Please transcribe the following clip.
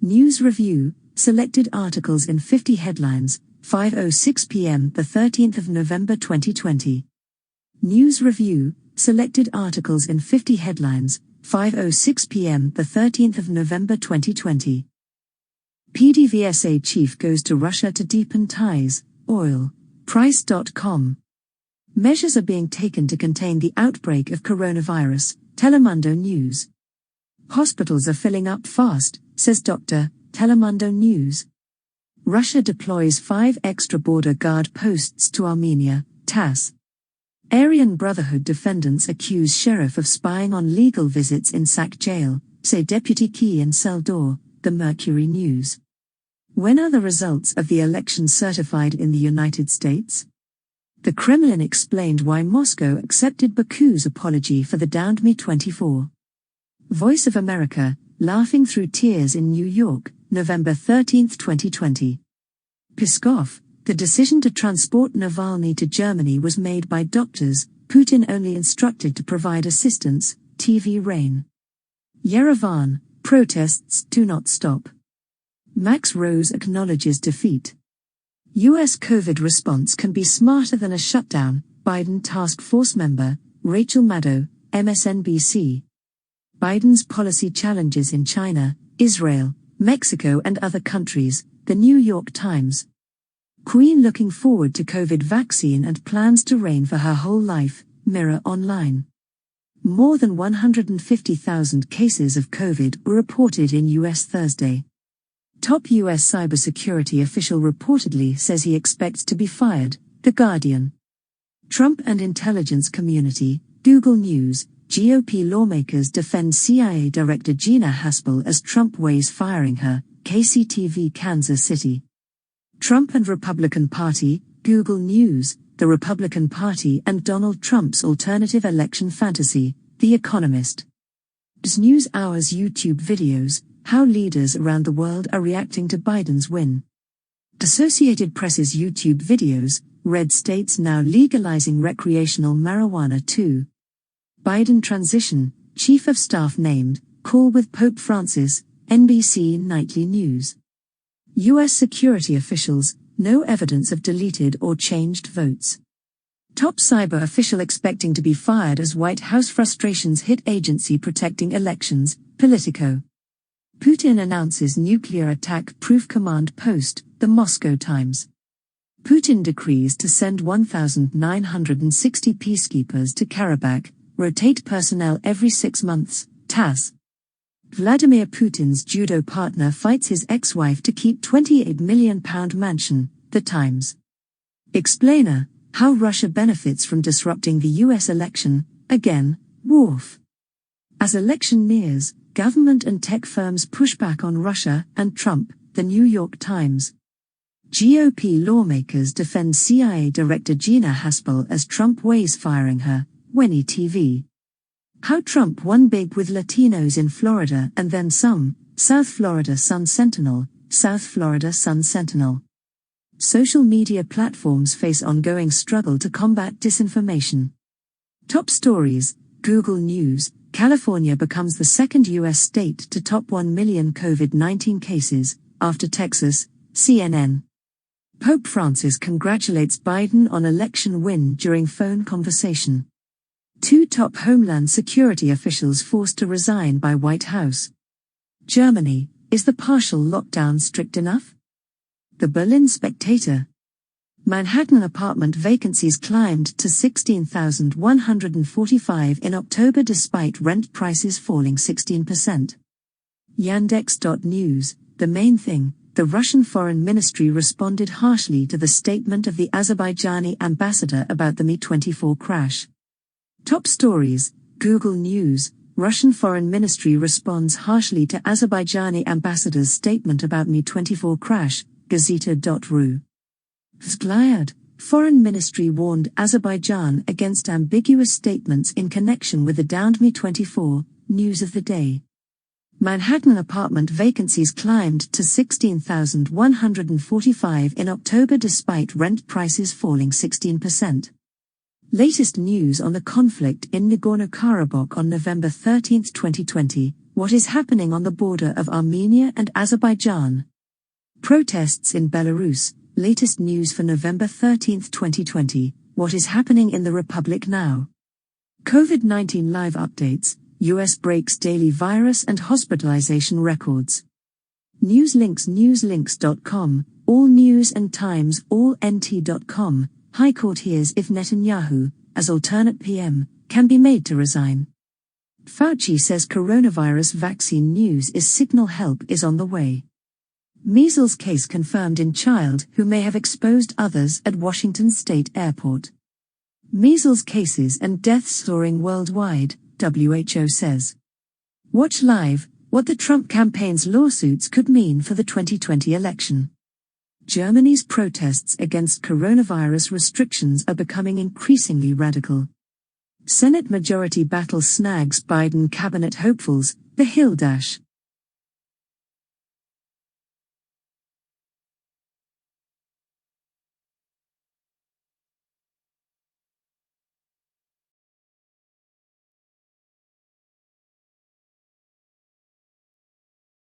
News Review, selected articles in 50 headlines, 5:06 p.m. the 13th of November 2020. News Review, selected articles in 50 headlines, 5:06 p.m. the 13th of November 2020. PDVSA chief goes to Russia to deepen ties, oil, price.com. Measures are being taken to contain the outbreak of coronavirus, Telemundo News. Hospitals are filling up fast, says Dr. Telemundo News. Russia deploys 5 extra border guard posts to Armenia, TASS. Aryan Brotherhood defendants accuse sheriff of spying on legal visits in Sac jail, say deputy key and cell door, the Mercury News. When are the results of the election certified in the United States? The Kremlin explained why Moscow accepted Baku's apology for the downed Mi-24. Voice of America, laughing through tears in New York, November 13, 2020. Peskov, the decision to transport Navalny to Germany was made by doctors, Putin only instructed to provide assistance, TV Rain. Yerevan, protests do not stop. Max Rose acknowledges defeat. U.S. COVID response can be smarter than a shutdown, Biden task force member, Rachel Maddow, MSNBC. Biden's policy challenges in China, Israel, Mexico and other countries, The New York Times. Queen looking forward to COVID vaccine and plans to reign for her whole life, Mirror Online. More than 150,000 cases of COVID were reported in U.S. Thursday. Top U.S. cybersecurity official reportedly says he expects to be fired, The Guardian. Trump and intelligence community, Google News, GOP lawmakers defend CIA Director Gina Haspel as Trump weighs firing her, KCTV Kansas City. Trump and Republican Party, Google News, the Republican Party and Donald Trump's alternative election fantasy, The Economist. News Hour's YouTube videos, how leaders around the world are reacting to Biden's win. Associated Press's YouTube videos, red states now legalizing recreational marijuana too. Biden transition, Chief of Staff named, call with Pope Francis, NBC Nightly News. U.S. security officials, no evidence of deleted or changed votes. Top cyber official expecting to be fired as White House frustrations hit agency protecting elections, Politico. Putin announces nuclear attack-proof command post, the Moscow Times. Putin decrees to send 1,960 peacekeepers to Karabakh, rotate personnel every 6 months, TASS. Vladimir Putin's judo partner fights his ex-wife to keep £28 million mansion, The Times. Explainer, how Russia benefits from disrupting the US election, again, Worf. As election nears, government and tech firms push back on Russia and Trump, The New York Times. GOP lawmakers defend CIA Director Gina Haspel as Trump weighs firing her, Wenny TV. How Trump won big with Latinos in Florida and then some, South Florida Sun Sentinel, South Florida Sun Sentinel. Social media platforms face ongoing struggle to combat disinformation. Top stories, Google News, California becomes the second U.S. state to top 1 million COVID-19 cases, after Texas, CNN. Pope Francis congratulates Biden on election win during phone conversation. 2 top Homeland Security officials forced to resign by White House. Germany, is the partial lockdown strict enough? The Berlin Spectator. Manhattan apartment vacancies climbed to 16,145 in October despite rent prices falling 16%. Yandex.News, the main thing, the Russian Foreign Ministry responded harshly to the statement of the Azerbaijani ambassador about the Mi-24 crash. Top stories, Google News, Russian Foreign Ministry responds harshly to Azerbaijani ambassador's statement about Mi-24 crash, Gazeta.ru. Vzglyad, Foreign Ministry warned Azerbaijan against ambiguous statements in connection with the downed Mi-24, news of the day. Manhattan apartment vacancies climbed to 16,145 in October despite rent prices falling 16%. Latest news on the conflict in Nagorno-Karabakh on November 13, 2020, What is happening on the border of Armenia and Azerbaijan? Protests in Belarus, latest news for November 13, 2020. What is happening in the Republic now? COVID-19 live updates, US breaks daily virus and hospitalization records. Newslinks.com, All News and Times, allnt.com, High Court hears if Netanyahu, as alternate PM, can be made to resign. Fauci says coronavirus vaccine news is signal help is on the way. Measles case confirmed in child who may have exposed others at Washington State Airport. Measles cases and deaths soaring worldwide, WHO says. Watch live, what the Trump campaign's lawsuits could mean for the 2020 election. Germany's protests against coronavirus restrictions are becoming increasingly radical. Senate majority battle snags Biden cabinet hopefuls, the Hill Dash.